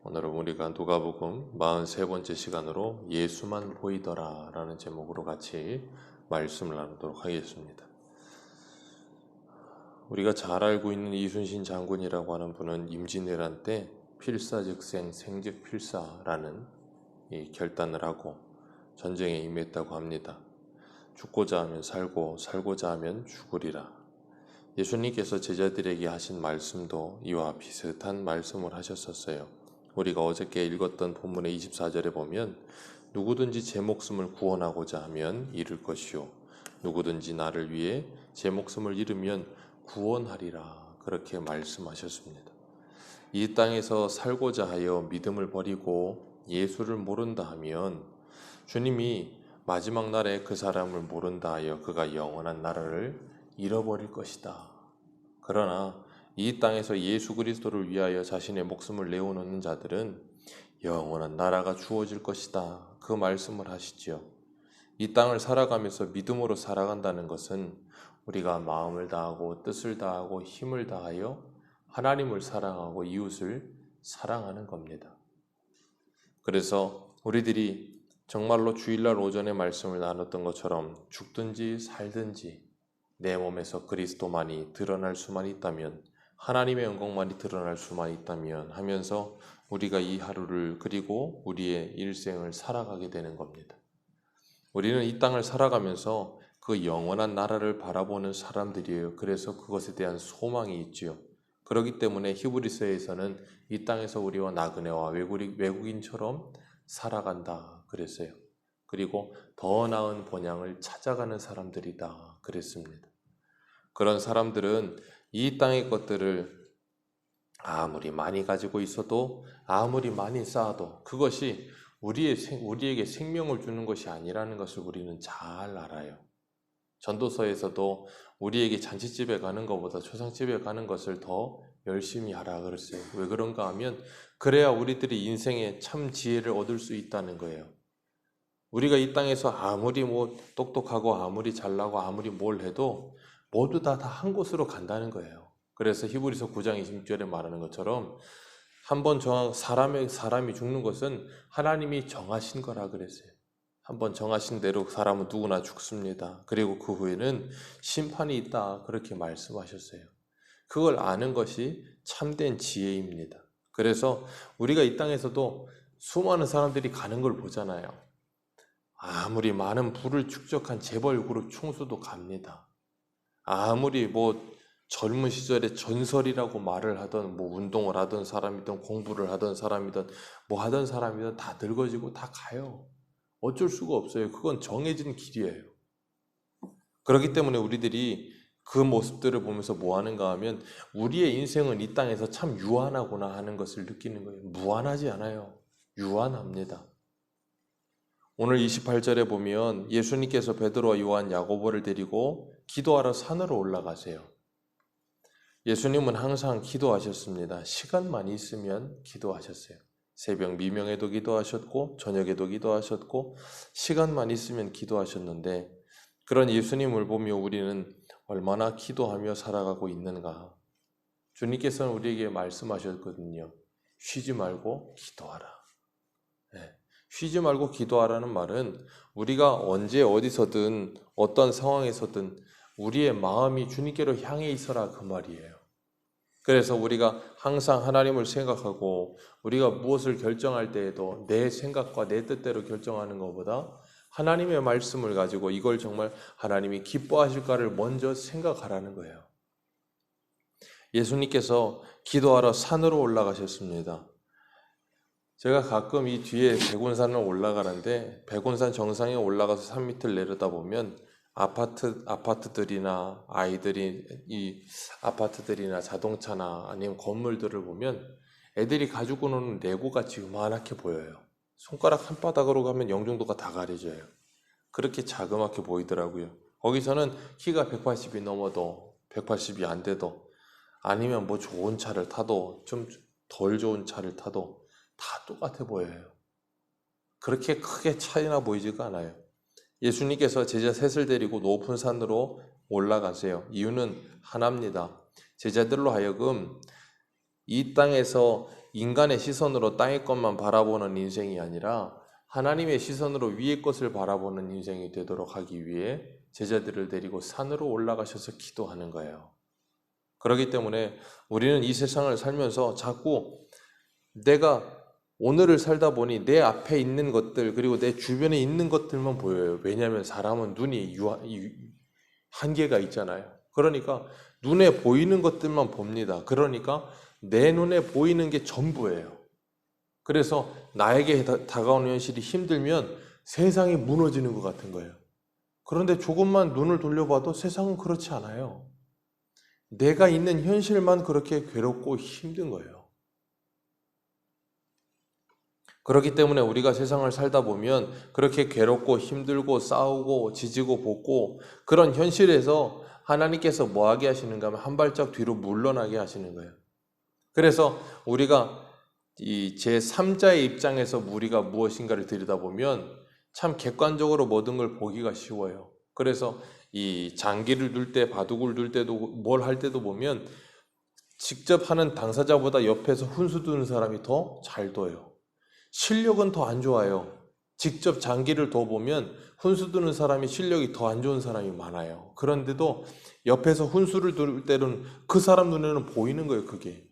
오늘은 우리가 누가복음 43번째 시간으로 예수만 보이더라 라는 제목으로 같이 말씀을 나누도록 하겠습니다. 우리가 잘 알고 있는 이순신 장군이라고 하는 분은 임진왜란 때 필사즉생 생즉필사라는 이 결단을 하고 전쟁에 임했다고 합니다. 죽고자 하면 살고 살고자 하면 죽으리라. 예수님께서 제자들에게 하신 말씀도 이와 비슷한 말씀을 하셨었어요. 우리가 어저께 읽었던 본문의 24절에 보면 누구든지 제 목숨을 구원하고자 하면 잃을 것이요 누구든지 나를 위해 제 목숨을 잃으면 구원하리라 그렇게 말씀하셨습니다. 이 땅에서 살고자 하여 믿음을 버리고 예수를 모른다 하면 주님이 마지막 날에 그 사람을 모른다 하여 그가 영원한 나라를 잃어버릴 것이다. 그러나 이 땅에서 예수 그리스도를 위하여 자신의 목숨을 내어놓는 자들은 영원한 나라가 주어질 것이다. 그 말씀을 하시지요. 이 땅을 살아가면서 믿음으로 살아간다는 것은 우리가 마음을 다하고 뜻을 다하고 힘을 다하여 하나님을 사랑하고 이웃을 사랑하는 겁니다. 그래서 우리들이 정말로 주일날 오전에 말씀을 나눴던 것처럼 죽든지 살든지 내 몸에서 그리스도만이 드러날 수만 있다면 하나님의 영광만이 드러날 수만 있다면 하면서 우리가 이 하루를 그리고 우리의 일생을 살아가게 되는 겁니다. 우리는 이 땅을 살아가면서 그 영원한 나라를 바라보는 사람들이에요. 그래서 그것에 대한 소망이 있지요. 그렇기 때문에 히브리서에서는 이 땅에서 우리와 나그네와 외국인처럼 살아간다 그랬어요. 그리고 더 나은 본향을 찾아가는 사람들이다 그랬습니다. 그런 사람들은 이 땅의 것들을 아무리 많이 가지고 있어도 아무리 많이 쌓아도 그것이 우리에게 생명을 주는 것이 아니라는 것을 우리는 잘 알아요. 전도서에서도 우리에게 잔치집에 가는 것보다 초상집에 가는 것을 더 열심히 하라 그랬어요. 왜 그런가 하면 그래야 우리들이 인생에 참 지혜를 얻을 수 있다는 거예요. 우리가 이 땅에서 아무리 똑똑하고 아무리 잘나고 아무리 뭘 해도 모두 다 한 곳으로 간다는 거예요. 그래서 히브리서 9장 26절에 말하는 것처럼 한번 사람이 죽는 것은 하나님이 정하신 거라 그랬어요. 한번 정하신 대로 사람은 누구나 죽습니다. 그리고 그 후에는 심판이 있다 그렇게 말씀하셨어요. 그걸 아는 것이 참된 지혜입니다. 그래서 우리가 이 땅에서도 수많은 사람들이 가는 걸 보잖아요. 아무리 많은 부를 축적한 재벌 그룹 총수도 갑니다. 아무리 젊은 시절에 전설이라고 말을 하던 운동을 하던 사람이든 공부를 하던 사람이든 하던 사람이든 다 늙어지고 다 가요. 어쩔 수가 없어요. 그건 정해진 길이에요. 그렇기 때문에 우리들이 그 모습들을 보면서 뭐 하는가 하면 우리의 인생은 이 땅에서 참 유한하구나 하는 것을 느끼는 거예요. 무한하지 않아요. 유한합니다. 오늘 28절에 보면 예수님께서 베드로와 요한, 야고보를 데리고 기도하러 산으로 올라가세요. 예수님은 항상 기도하셨습니다. 시간만 있으면 기도하셨어요. 새벽 미명에도 기도하셨고 저녁에도 기도하셨고 시간만 있으면 기도하셨는데 그런 예수님을 보며 우리는 얼마나 기도하며 살아가고 있는가. 주님께서는 우리에게 말씀하셨거든요. 쉬지 말고 기도하라. 네. 쉬지 말고 기도하라는 말은 우리가 언제 어디서든 어떤 상황에서든 우리의 마음이 주님께로 향해 있어라 그 말이에요. 그래서 우리가 항상 하나님을 생각하고 우리가 무엇을 결정할 때에도 내 생각과 내 뜻대로 결정하는 것보다 하나님의 말씀을 가지고 이걸 정말 하나님이 기뻐하실까를 먼저 생각하라는 거예요. 예수님께서 기도하러 산으로 올라가셨습니다. 제가 가끔 이 뒤에 백운산을 올라가는데 백운산 정상에 올라가서 산 밑을 내려다보면 아파트들이나 아이들이 이 아파트들이나 자동차나 아니면 건물들을 보면 애들이 가지고 노는 레고같이 요만하게 보여요. 손가락 한 바닥으로 가면 영종도가 다 가려져요. 그렇게 자그맣게 보이더라고요. 거기서는 키가 180이 넘어도 180이 안 돼도 아니면 좋은 차를 타도 좀 덜 좋은 차를 타도 다 똑같아 보여요. 그렇게 크게 차이나 보이지가 않아요. 예수님께서 제자 셋을 데리고 높은 산으로 올라가세요. 이유는 하나입니다. 제자들로 하여금 이 땅에서 인간의 시선으로 땅의 것만 바라보는 인생이 아니라 하나님의 시선으로 위의 것을 바라보는 인생이 되도록 하기 위해 제자들을 데리고 산으로 올라가셔서 기도하는 거예요. 그렇기 때문에 우리는 이 세상을 살면서 자꾸 내가 오늘을 살다 보니 내 앞에 있는 것들 그리고 내 주변에 있는 것들만 보여요. 왜냐하면 사람은 눈이 한계가 있잖아요. 그러니까 눈에 보이는 것들만 봅니다. 그러니까 내 눈에 보이는 게 전부예요. 그래서 나에게 다가오는 현실이 힘들면 세상이 무너지는 것 같은 거예요. 그런데 조금만 눈을 돌려봐도 세상은 그렇지 않아요. 내가 있는 현실만 그렇게 괴롭고 힘든 거예요. 그렇기 때문에 우리가 세상을 살다 보면 그렇게 괴롭고 힘들고 싸우고 지지고 볶고 그런 현실에서 하나님께서 뭐 하게 하시는가 하면 한 발짝 뒤로 물러나게 하시는 거예요. 그래서 우리가 이 제3자의 입장에서 우리가 무엇인가를 들여다보면 참 객관적으로 모든 걸 보기가 쉬워요. 그래서 이 장기를 둘 때, 바둑을 둘 때도 뭘 할 때도 보면 직접 하는 당사자보다 옆에서 훈수 두는 사람이 더 잘 둬요. 실력은 더 안 좋아요. 직접 장기를 둬보면 훈수 두는 사람이 실력이 더 안 좋은 사람이 많아요. 그런데도 옆에서 훈수를 둘 때는 그 사람 눈에는 보이는 거예요, 그게.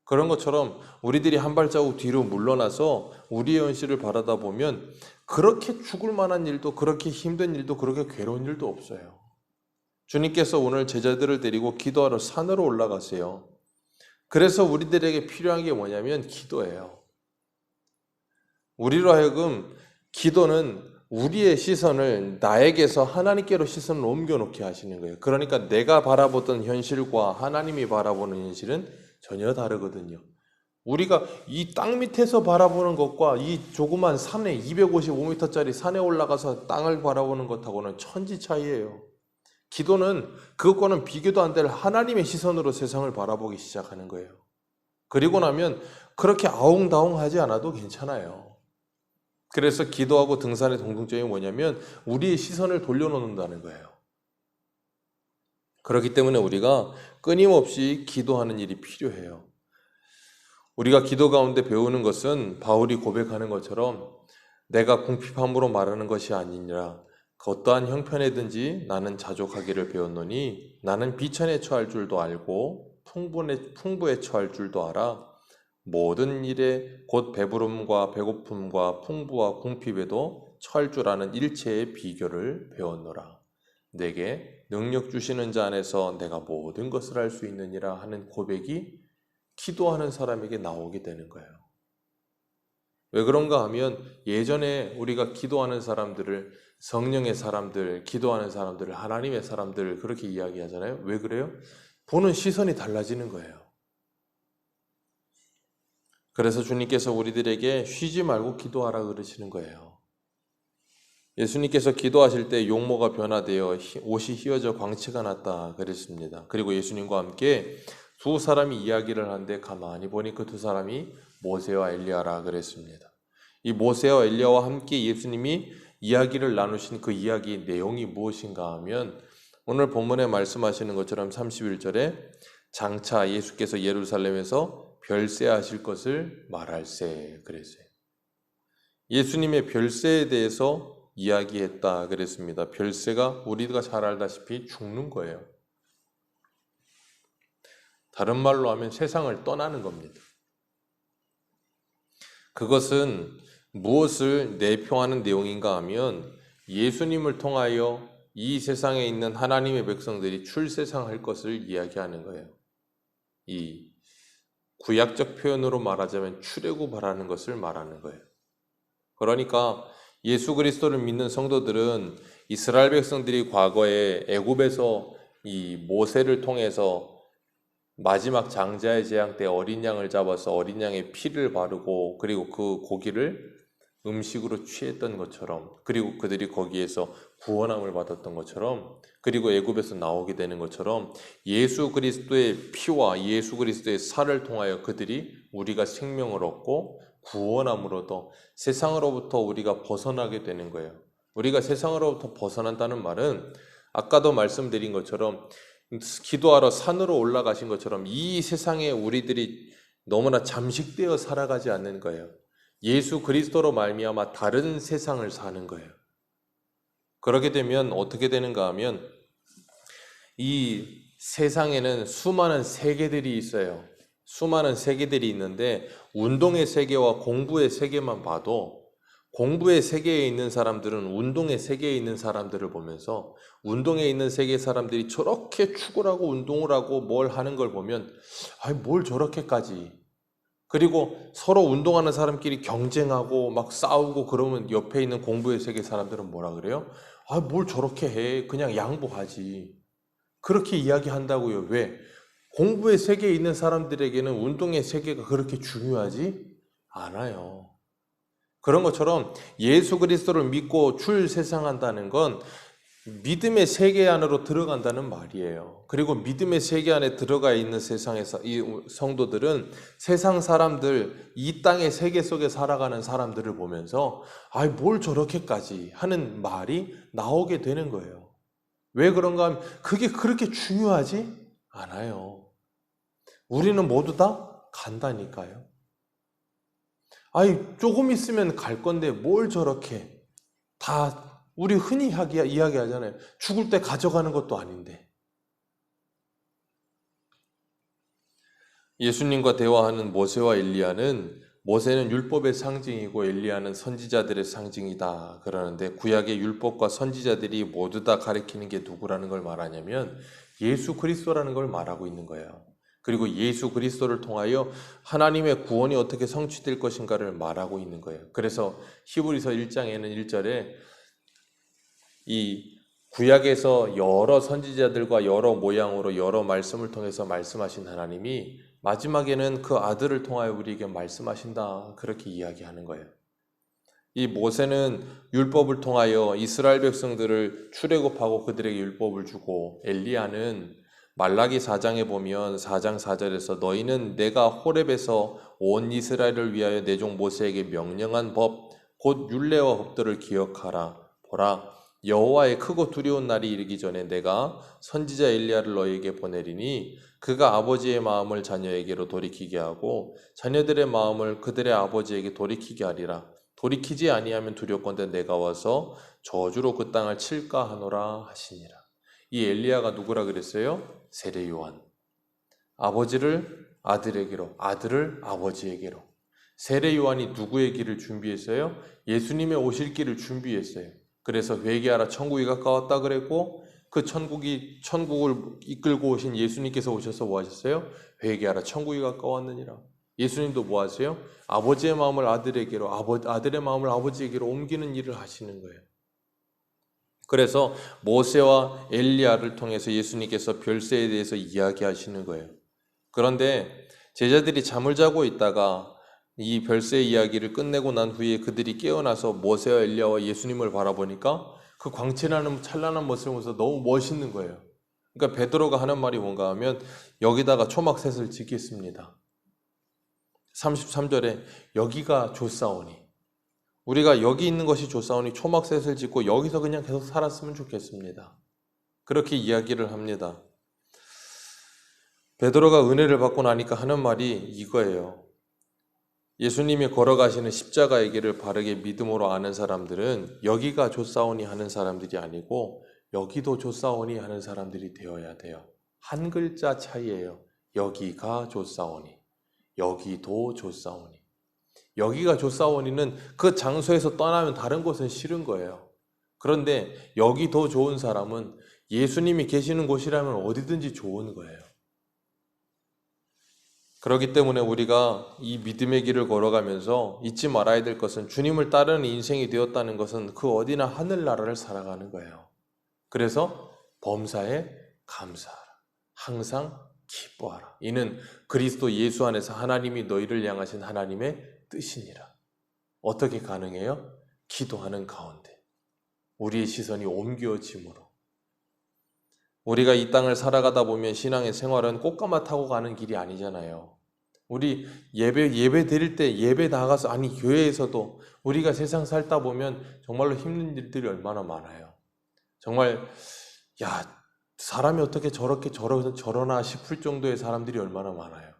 그런 것처럼 우리들이 한 발자국 뒤로 물러나서 우리의 현실을 바라다 보면 그렇게 죽을 만한 일도 그렇게 힘든 일도 그렇게 괴로운 일도 없어요. 주님께서 오늘 제자들을 데리고 기도하러 산으로 올라가세요. 그래서 우리들에게 필요한 게 뭐냐면 기도예요. 우리로 하여금 기도는 우리의 시선을 나에게서 하나님께로 시선을 옮겨놓게 하시는 거예요. 그러니까 내가 바라보던 현실과 하나님이 바라보는 현실은 전혀 다르거든요. 우리가 이 땅 밑에서 바라보는 것과 이 조그만 산에 255m짜리 산에 올라가서 땅을 바라보는 것하고는 천지 차이예요. 기도는 그것과는 비교도 안 될 하나님의 시선으로 세상을 바라보기 시작하는 거예요. 그리고 나면 그렇게 아웅다웅하지 않아도 괜찮아요. 그래서 기도하고 등산의 공통점이 뭐냐면 우리의 시선을 돌려놓는다는 거예요. 그렇기 때문에 우리가 끊임없이 기도하는 일이 필요해요. 우리가 기도 가운데 배우는 것은 바울이 고백하는 것처럼 내가 궁핍함으로 말하는 것이 아니니라 어떠한 형편에든지 나는 자족하기를 배웠노니 나는 비천에 처할 줄도 알고 풍부에 처할 줄도 알아 모든 일에 곧 배부름과 배고픔과 풍부와 궁핍에도 처할 줄 아는 일체의 비결을 배웠노라. 내게 능력 주시는 자 안에서 내가 모든 것을 할 수 있느니라 하는 고백이 기도하는 사람에게 나오게 되는 거예요. 왜 그런가 하면 예전에 우리가 기도하는 사람들을 성령의 사람들, 기도하는 사람들을 하나님의 사람들 그렇게 이야기하잖아요. 왜 그래요? 보는 시선이 달라지는 거예요. 그래서 주님께서 우리들에게 쉬지 말고 기도하라 그러시는 거예요. 예수님께서 기도하실 때 용모가 변화되어 옷이 휘어져 광채가 났다 그랬습니다. 그리고 예수님과 함께 두 사람이 이야기를 하는데 가만히 보니 그 두 사람이 모세와 엘리야라 그랬습니다. 이 모세와 엘리야와 함께 예수님이 이야기를 나누신 그 이야기의 내용이 무엇인가 하면 오늘 본문에 말씀하시는 것처럼 31절에 장차 예수께서 예루살렘에서 별세하실 것을 말할세 그랬어요. 예수님의 별세에 대해서 이야기했다 그랬습니다. 별세가 우리가 잘 알다시피 죽는 거예요. 다른 말로 하면 세상을 떠나는 겁니다. 그것은 무엇을 내표하는 내용인가 하면 예수님을 통하여 이 세상에 있는 하나님의 백성들이 출세상할 것을 이야기하는 거예요. 이 구약적 표현으로 말하자면 출애굽하라는 것을 말하는 거예요. 그러니까 예수 그리스도를 믿는 성도들은 이스라엘 백성들이 과거에 애굽에서 이 모세를 통해서 마지막 장자의 재앙 때 어린 양을 잡아서 어린 양의 피를 바르고 그리고 그 고기를 음식으로 취했던 것처럼 그리고 그들이 거기에서 구원함을 받았던 것처럼 그리고 애굽에서 나오게 되는 것처럼 예수 그리스도의 피와 예수 그리스도의 살을 통하여 그들이 우리가 생명을 얻고 구원함으로도 세상으로부터 우리가 벗어나게 되는 거예요. 우리가 세상으로부터 벗어난다는 말은 아까도 말씀드린 것처럼 기도하러 산으로 올라가신 것처럼 이 세상에 우리들이 너무나 잠식되어 살아가지 않는 거예요. 예수 그리스도로 말미암아 다른 세상을 사는 거예요. 그렇게 되면 어떻게 되는가 하면 이 세상에는 수많은 세계들이 있어요. 수많은 세계들이 있는데 운동의 세계와 공부의 세계만 봐도 공부의 세계에 있는 사람들은 운동의 세계에 있는 사람들을 보면서 운동에 있는 세계 사람들이 저렇게 축구를 하고 운동을 하고 뭘 하는 걸 보면 뭘 저렇게까지, 그리고 서로 운동하는 사람끼리 경쟁하고 막 싸우고 그러면 옆에 있는 공부의 세계 사람들은 뭐라 그래요? 뭘 저렇게 해, 그냥 양보하지, 그렇게 이야기한다고요. 왜? 공부의 세계에 있는 사람들에게는 운동의 세계가 그렇게 중요하지 않아요. 그런 것처럼 예수 그리스도를 믿고 출세상한다는 건 믿음의 세계 안으로 들어간다는 말이에요. 그리고 믿음의 세계 안에 들어가 있는 세상에서 이 성도들은 세상 사람들, 이 땅의 세계 속에 살아가는 사람들을 보면서 뭘 저렇게까지 하는 말이 나오게 되는 거예요. 왜 그런가 하면 그게 그렇게 중요하지 않아요. 우리는 모두 다 간다니까요. 조금 있으면 갈 건데 뭘 저렇게, 다 우리 흔히 이야기하잖아요. 죽을 때 가져가는 것도 아닌데. 예수님과 대화하는 모세와 엘리야는, 모세는 율법의 상징이고 엘리야는 선지자들의 상징이다 그러는데, 구약의 율법과 선지자들이 모두 다 가리키는 게 누구라는 걸 말하냐면 예수 그리스도라는 걸 말하고 있는 거예요. 그리고 예수 그리스도를 통하여 하나님의 구원이 어떻게 성취될 것인가를 말하고 있는 거예요. 그래서 히브리서 1장에는 1절에 이 구약에서 여러 선지자들과 여러 모양으로 여러 말씀을 통해서 말씀하신 하나님이 마지막에는 그 아들을 통하여 우리에게 말씀하신다, 그렇게 이야기하는 거예요. 이 모세는 율법을 통하여 이스라엘 백성들을 출애굽하고 그들에게 율법을 주고, 엘리야는 말라기 4장에 보면 4장 4절에서 너희는 내가 호렙에서 온 이스라엘을 위하여 내 종 모세에게 명령한 법 곧 율례와 법들을 기억하라. 보라, 여호와의 크고 두려운 날이 이르기 전에 내가 선지자 엘리야를 너희에게 보내리니 그가 아버지의 마음을 자녀에게로 돌이키게 하고 자녀들의 마음을 그들의 아버지에게 돌이키게 하리라. 돌이키지 아니하면 두렵건대 내가 와서 저주로 그 땅을 칠까 하노라 하시니라. 이 엘리야가 누구라 그랬어요? 세례 요한. 아버지를 아들에게로, 아들을 아버지에게로. 세례 요한이 누구의 길을 준비했어요? 예수님의 오실 길을 준비했어요. 그래서 회개하라, 천국이 가까웠다 그랬고, 그 천국을 이끌고 오신 예수님께서 오셔서 뭐 하셨어요? 회개하라, 천국이 가까웠느니라. 예수님도 뭐 하세요? 아버지의 마음을 아들에게로, 아들의 마음을 아버지에게로 옮기는 일을 하시는 거예요. 그래서 모세와 엘리야를 통해서 예수님께서 별세에 대해서 이야기하시는 거예요. 그런데 제자들이 잠을 자고 있다가 이 별세 이야기를 끝내고 난 후에 그들이 깨어나서 모세와 엘리야와 예수님을 바라보니까 그 광채나는 찬란한 모습을 보면서 너무 멋있는 거예요. 그러니까 베드로가 하는 말이 뭔가 하면 여기다가 초막셋을 짓겠습니다. 33절에 여기가 좋사오니, 우리가 여기 있는 것이 좋사오니 초막셋을 짓고 여기서 그냥 계속 살았으면 좋겠습니다. 그렇게 이야기를 합니다. 베드로가 은혜를 받고 나니까 하는 말이 이거예요. 예수님이 걸어가시는 십자가의 길을 바르게 믿음으로 아는 사람들은 여기가 좋사오니 하는 사람들이 아니고 여기도 좋사오니 하는 사람들이 되어야 돼요. 한 글자 차이예요. 여기가 좋사오니, 여기도 좋사오니. 여기가 좋사오니는 그 장소에서 떠나면 다른 곳은 싫은 거예요. 그런데 여기 더 좋은 사람은 예수님이 계시는 곳이라면 어디든지 좋은 거예요. 그렇기 때문에 우리가 이 믿음의 길을 걸어가면서 잊지 말아야 될 것은 주님을 따르는 인생이 되었다는 것은 그 어디나 하늘나라를 살아가는 거예요. 그래서 범사에 감사하라. 항상 기뻐하라. 이는 그리스도 예수 안에서 하나님이 너희를 향하신 하나님의 뜻이니라. 어떻게 가능해요? 기도하는 가운데 우리의 시선이 옮겨짐으로. 우리가 이 땅을 살아가다 보면 신앙의 생활은 꽃가마 타고 가는 길이 아니잖아요. 우리 예배 드릴 때 예배 나가서, 아니 교회에서도 우리가 세상 살다 보면 정말로 힘든 일들이 얼마나 많아요. 정말 사람이 어떻게 저러나 싶을 정도의 사람들이 얼마나 많아요.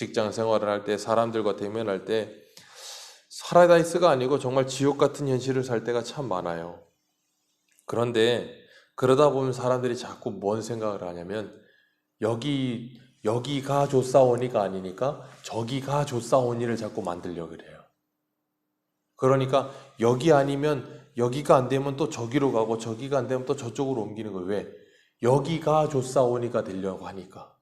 직장 생활을 할 때, 사람들과 대면할 때 파라다이스가 아니고 정말 지옥 같은 현실을 살 때가 참 많아요. 그런데 그러다 보면 사람들이 자꾸 뭔 생각을 하냐면 여기가 좋사오니가 아니니까 저기가 좋사오니를 자꾸 만들려고 그래요. 그러니까 여기 아니면 여기가 안 되면 또 저기로 가고 저기가 안 되면 또 저쪽으로 옮기는 거예요. 왜? 여기가 좋사오니가 되려고 하니까.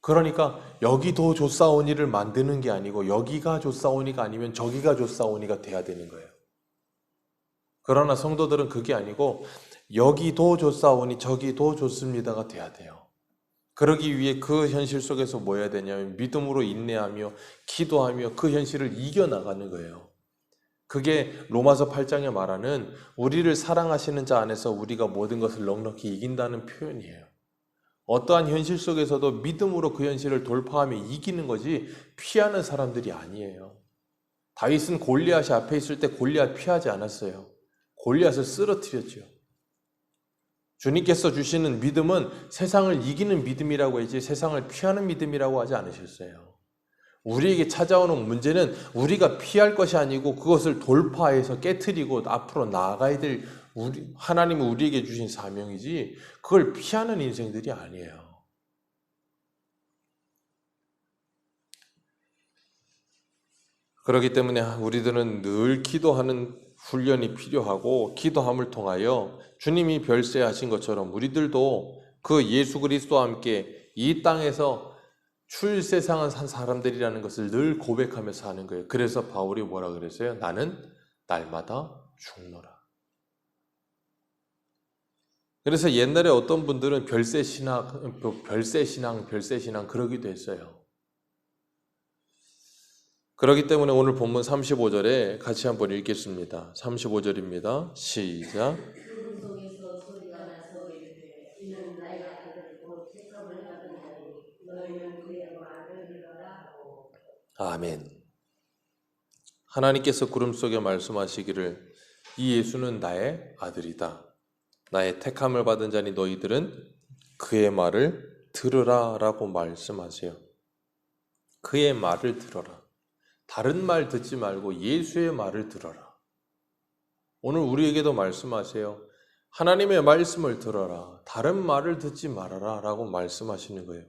그러니까 여기도 좋사오니를 만드는 게 아니고 여기가 좋사오니가 아니면 저기가 좋사오니가 돼야 되는 거예요. 그러나 성도들은 그게 아니고 여기도 좋사오니 저기도 좋습니다가 돼야 돼요. 그러기 위해 그 현실 속에서 뭐 해야 되냐면 믿음으로 인내하며 기도하며 그 현실을 이겨나가는 거예요. 그게 로마서 8장에 말하는 우리를 사랑하시는 자 안에서 우리가 모든 것을 넉넉히 이긴다는 표현이에요. 어떠한 현실 속에서도 믿음으로 그 현실을 돌파하며 이기는 거지 피하는 사람들이 아니에요. 다윗은 골리앗이 앞에 있을 때 골리앗 피하지 않았어요. 골리앗을 쓰러뜨렸죠. 주님께서 주시는 믿음은 세상을 이기는 믿음이라고 했지 세상을 피하는 믿음이라고 하지 않으셨어요. 우리에게 찾아오는 문제는 우리가 피할 것이 아니고 그것을 돌파해서 깨트리고 앞으로 나아가야 될 하나님이 우리에게 주신 사명이지 그걸 피하는 인생들이 아니에요. 그렇기 때문에 우리들은 늘 기도하는 훈련이 필요하고 기도함을 통하여 주님이 별세하신 것처럼 우리들도 그 예수 그리스도와 함께 이 땅에서 출세상을 산 사람들이라는 것을 늘 고백하면서 하는 거예요. 그래서 바울이 뭐라 그랬어요? 나는 날마다 죽노라. 그래서 옛날에 어떤 분들은 별세신앙 그러기도 했어요. 그렇기 때문에 오늘 본문 35절에 같이 한번 읽겠습니다. 35절입니다. 시작. 아멘. 하나님께서 구름 속에 말씀하시기를 이 예수는 나의 아들이다. 나의 택함을 받은 자니 너희들은 그의 말을 들으라 라고 말씀하세요. 그의 말을 들어라. 다른 말 듣지 말고 예수의 말을 들어라. 오늘 우리에게도 말씀하세요. 하나님의 말씀을 들어라. 다른 말을 듣지 말아라 라고 말씀하시는 거예요.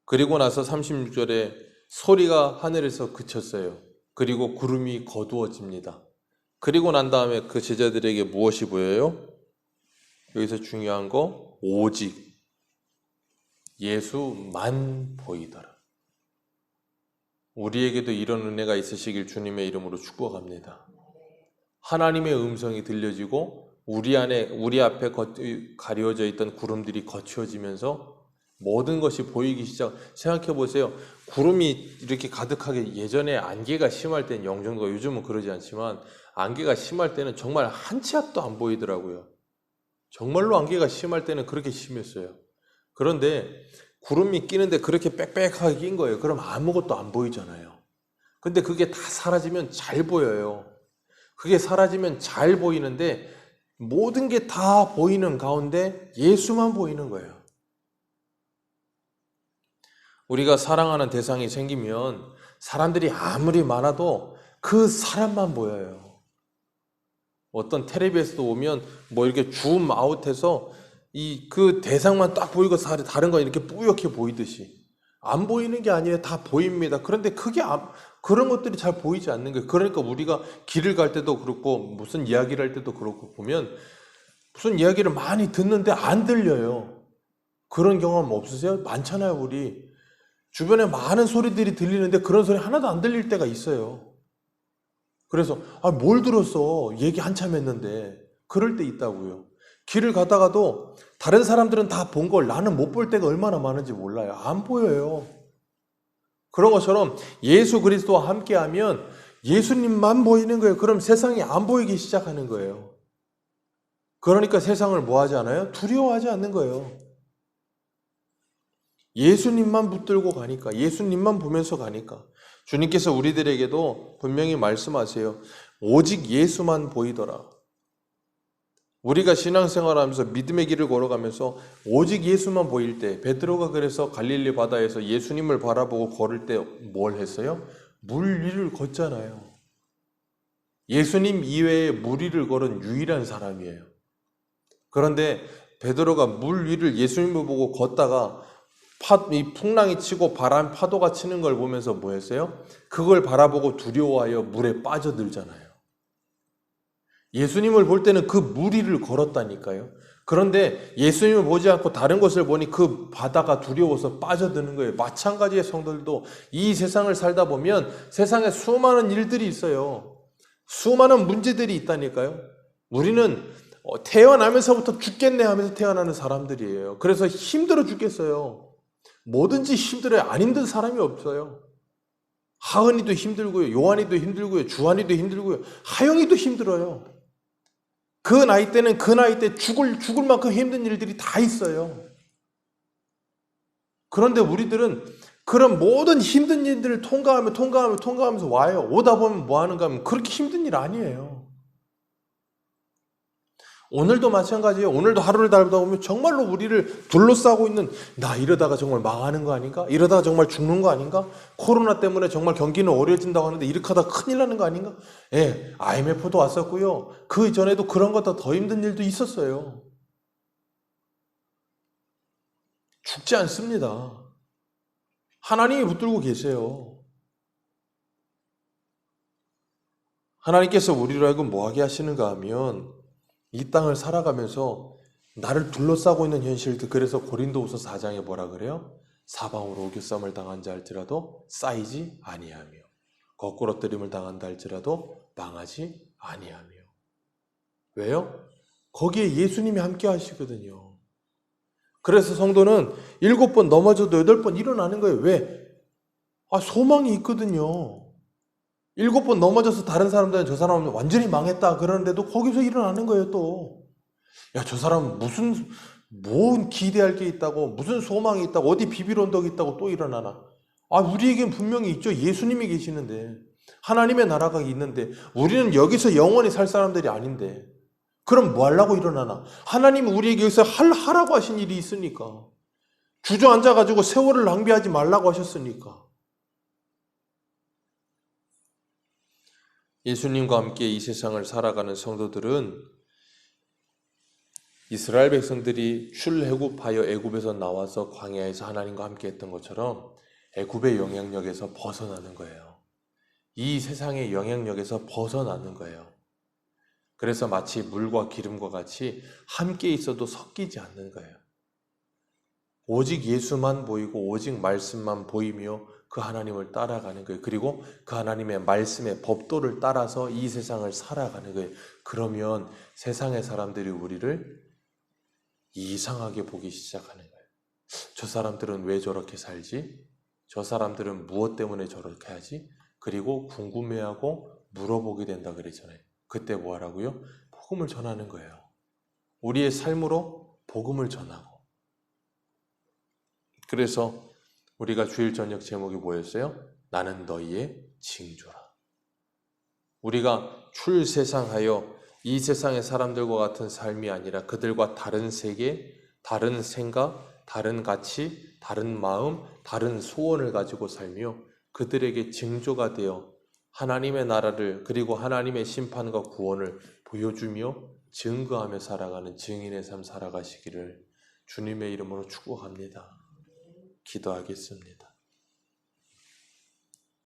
그리고 나서 36절에 소리가 하늘에서 그쳤어요. 그리고 구름이 거두어집니다. 그리고 난 다음에 그 제자들에게 무엇이 보여요? 여기서 중요한 거 오직 예수만 보이더라. 우리에게도 이런 은혜가 있으시길 주님의 이름으로 축복합니다. 하나님의 음성이 들려지고 우리 앞에 가려져 있던 구름들이 거치어지면서 모든 것이 보이기 생각해 보세요. 구름이 이렇게 가득하게 예전에 안개가 심할 때는 영정도가 요즘은 그러지 않지만 안개가 심할 때는 정말 한 치 앞도 안 보이더라고요. 정말로 안개가 심할 때는 그렇게 심했어요. 그런데 구름이 끼는데 그렇게 빽빽하게 낀 거예요. 그럼 아무것도 안 보이잖아요. 근데 그게 다 사라지면 잘 보여요. 그게 사라지면 잘 보이는데 모든 게 다 보이는 가운데 예수만 보이는 거예요. 우리가 사랑하는 대상이 생기면 사람들이 아무리 많아도 그 사람만 보여요. 어떤 텔레비에서도 보면 뭐 이렇게 줌 아웃해서 그 대상만 딱 보이고 다른 건 이렇게 뿌옇게 보이듯이 안 보이는 게 아니라 다 보입니다. 그런데 그런 것들이 잘 보이지 않는 거예요. 그러니까 우리가 길을 갈 때도 그렇고 무슨 이야기를 할 때도 그렇고 보면 무슨 이야기를 많이 듣는데 안 들려요. 그런 경험 없으세요? 많잖아요. 우리 주변에 많은 소리들이 들리는데 그런 소리 하나도 안 들릴 때가 있어요. 그래서 뭘 들었어? 얘기 한참 했는데 그럴 때 있다고요. 길을 가다가도 다른 사람들은 다 본 걸 나는 못 볼 때가 얼마나 많은지 몰라요. 안 보여요. 그런 것처럼 예수 그리스도와 함께하면 예수님만 보이는 거예요. 그럼 세상이 안 보이기 시작하는 거예요. 그러니까 세상을 뭐 하지 않아요? 두려워하지 않는 거예요. 예수님만 붙들고 가니까, 예수님만 보면서 가니까. 주님께서 우리들에게도 분명히 말씀하세요. 오직 예수만 보이더라. 우리가 신앙생활하면서 믿음의 길을 걸어가면서 오직 예수만 보일 때, 베드로가 그래서 갈릴리 바다에서 예수님을 바라보고 걸을 때 뭘 했어요? 물 위를 걷잖아요. 예수님 이외에 물 위를 걸은 유일한 사람이에요. 그런데 베드로가 물 위를 예수님을 보고 걷다가 이 풍랑이 치고 바람 파도가 치는 걸 보면서 뭐 했어요? 그걸 바라보고 두려워하여 물에 빠져들잖아요. 예수님을 볼 때는 그 물 위를 걸었다니까요. 그런데 예수님을 보지 않고 다른 것을 보니 그 바다가 두려워서 빠져드는 거예요. 마찬가지의 성도들도 이 세상을 살다 보면 세상에 수많은 일들이 있어요. 수많은 문제들이 있다니까요. 우리는 태어나면서부터 죽겠네 하면서 태어나는 사람들이에요. 그래서 힘들어 죽겠어요. 뭐든지 힘들어요. 안 힘든 사람이 없어요. 하은이도 힘들고요. 요한이도 힘들고요. 주한이도 힘들고요. 하영이도 힘들어요. 그 나이 때는 그 나이 때 죽을 만큼 힘든 일들이 다 있어요. 그런데 우리들은 그런 모든 힘든 일들을 통과하면서 와요. 오다 보면 뭐 하는가 하면 그렇게 힘든 일 아니에요. 오늘도 마찬가지예요. 오늘도 하루를 달다 보면 정말로 우리를 둘러싸고 있는 나 이러다가 정말 망하는 거 아닌가? 이러다가 정말 죽는 거 아닌가? 코로나 때문에 정말 경기는 어려워진다고 하는데 이렇게 하다 큰일 나는 거 아닌가? 예, IMF도 왔었고요. 그 전에도 그런 것보다 더 힘든 일도 있었어요. 죽지 않습니다. 하나님이 붙들고 계세요. 하나님께서 우리로 하여금 뭐하게 하시는가 하면 이 땅을 살아가면서 나를 둘러싸고 있는 현실들, 그래서 고린도후서 4장에 뭐라 그래요? 사방으로 오교쌈을 당한 자 할지라도 쌓이지 아니하며 거꾸러뜨림을 당한다 할지라도 망하지 아니하며. 왜요? 거기에 예수님이 함께 하시거든요. 그래서 성도는 7번 넘어져도 8번 일어나는 거예요. 왜? 소망이 있거든요. 7번 넘어져서 다른 사람들은 저 사람은 완전히 망했다 그러는데도 거기서 일어나는 거예요. 또 야, 저 사람은 뭔 기대할 게 있다고, 무슨 소망이 있다고, 어디 비빌 언덕이 있다고 또 일어나나. 우리에겐 분명히 있죠. 예수님이 계시는데, 하나님의 나라가 있는데, 우리는 여기서 영원히 살 사람들이 아닌데, 그럼 뭐 하려고 일어나나? 하나님은 우리에게 여기서 하라고 하신 일이 있으니까. 주저앉아가지고 세월을 낭비하지 말라고 하셨으니까. 예수님과 함께 이 세상을 살아가는 성도들은 이스라엘 백성들이 출애굽하여 애굽에서 나와서 광야에서 하나님과 함께 했던 것처럼 애굽의 영향력에서 벗어나는 거예요. 이 세상의 영향력에서 벗어나는 거예요. 그래서 마치 물과 기름과 같이 함께 있어도 섞이지 않는 거예요. 오직 예수만 보이고 오직 말씀만 보이며 그 하나님을 따라가는 거예요. 그리고 그 하나님의 말씀의 법도를 따라서 이 세상을 살아가는 거예요. 그러면 세상의 사람들이 우리를 이상하게 보기 시작하는 거예요. 저 사람들은 왜 저렇게 살지? 저 사람들은 무엇 때문에 저렇게 하지? 그리고 궁금해하고 물어보게 된다 그랬잖아요. 그때 뭐 하라고요? 복음을 전하는 거예요. 우리의 삶으로 복음을 전하고. 그래서 우리가 주일 저녁 제목이 뭐였어요? 나는 너희의 징조라. 우리가 출세상하여 이 세상의 사람들과 같은 삶이 아니라 그들과 다른 세계, 다른 생각, 다른 가치, 다른 마음, 다른 소원을 가지고 살며 그들에게 징조가 되어 하나님의 나라를 그리고 하나님의 심판과 구원을 보여주며 증거하며 살아가는 증인의 삶 살아가시기를 주님의 이름으로 축복합니다. 기도하겠습니다.